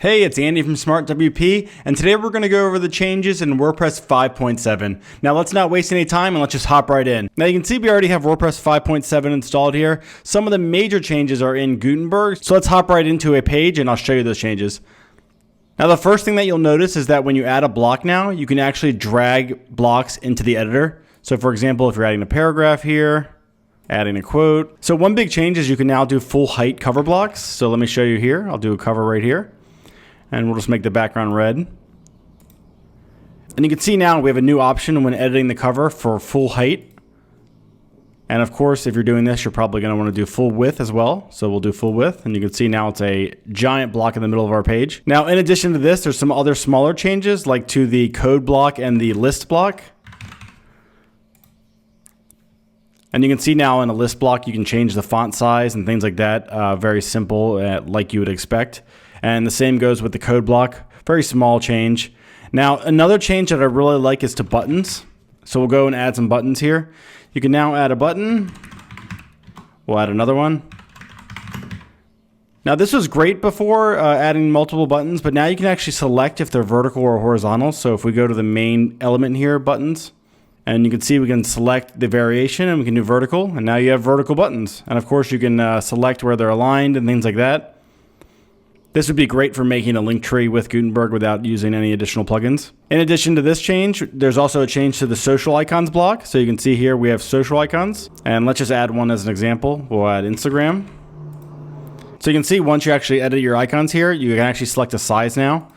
Hey, it's Andy from SmartWP, and today we're going to go over the changes in WordPress 5.7. Now let's not waste any time and let's just hop right in. Now you can see we already have WordPress 5.7 installed here. Some of the major changes are in Gutenberg, so let's hop right into a page and I'll show you those changes. Now the first thing that you'll notice is that when you add a block now, you can actually drag blocks into the editor. So for example, if you're adding a paragraph here, adding a quote. So one big change is you can now do full height cover blocks. So let me show you here. I'll do a cover right here. And we'll just make the background red. And you can see now we have a new option when editing the cover for full height. And of course, if you're doing this, you're probably going to want to do full width as well. So we'll do full width. And you can see now it's a giant block in the middle of our page. Now, in addition to this, there's some other smaller changes like to the code block and the list block. And you can see now in a list block, you can change the font size and things like that. Very simple, like you would expect. And the same goes with the code block. Very small change. Now, another change that I really like is to buttons. So we'll go and add some buttons here. You can now add a button. We'll add another one. Now, this was great before adding multiple buttons, but now you can actually select if they're vertical or horizontal. So if we go to the main element here, buttons, and you can see we can select the variation and we can do vertical. And now you have vertical buttons. And of course, you can select where they're aligned and things like that. This would be great for making a link tree with Gutenberg without using any additional plugins. In addition to this change, there's also a change to the social icons block. So you can see here we have social icons. And let's just add one as an example. We'll add Instagram. So you can see once you actually edit your icons here, you can actually select a size now.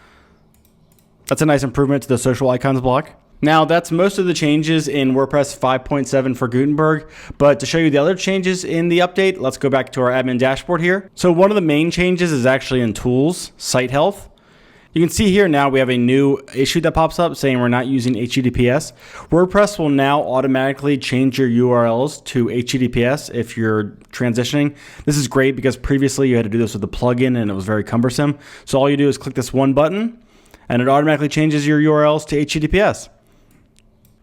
That's a nice improvement to the social icons block. Now that's most of the changes in WordPress 5.7 for Gutenberg, but to show you the other changes in the update, let's go back to our admin dashboard here. So one of the main changes is actually in Tools, Site Health. You can see here now we have a new issue that pops up saying we're not using HTTPS. WordPress will now automatically change your URLs to HTTPS if you're transitioning. This is great because previously you had to do this with a plugin and it was very cumbersome. So all you do is click this one button and it automatically changes your URLs to HTTPS.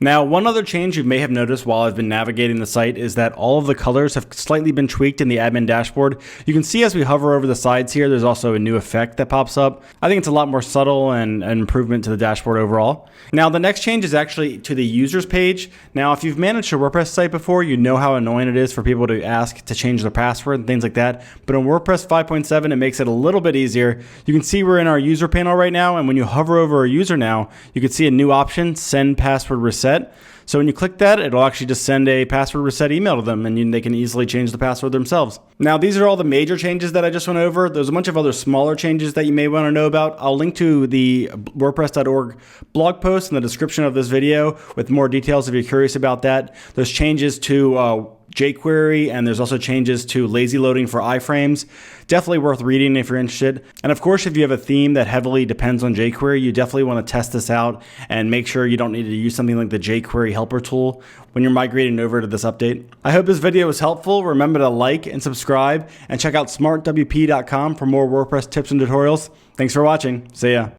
Now, one other change you may have noticed while I've been navigating the site is that all of the colors have slightly been tweaked in the admin dashboard. You can see as we hover over the sides here, there's also a new effect that pops up. I think it's a lot more subtle and an improvement to the dashboard overall. Now, the next change is actually to the users page. Now, if you've managed a WordPress site before, you know how annoying it is for people to ask to change their password and things like that. But in WordPress 5.7, it makes it a little bit easier. You can see we're in our user panel right now, and when you hover over a user now, you can see a new option, Send Password Reset. So when you click that, it'll actually just send a password reset email to them and they can easily change the password themselves. Now, these are all the major changes that I just went over. There's a bunch of other smaller changes that you may want to know about. I'll link to the WordPress.org blog post in the description of this video with more details if you're curious about that. There's changes to jQuery, and there's also changes to lazy loading for iframes. Definitely worth reading if you're interested. And of course, if you have a theme that heavily depends on jQuery, you definitely want to test this out and make sure you don't need to use something like the jQuery helper tool when you're migrating over to this update. I hope this video was helpful. Remember to like and subscribe and check out smartwp.com for more WordPress tips and tutorials. Thanks for watching. See ya.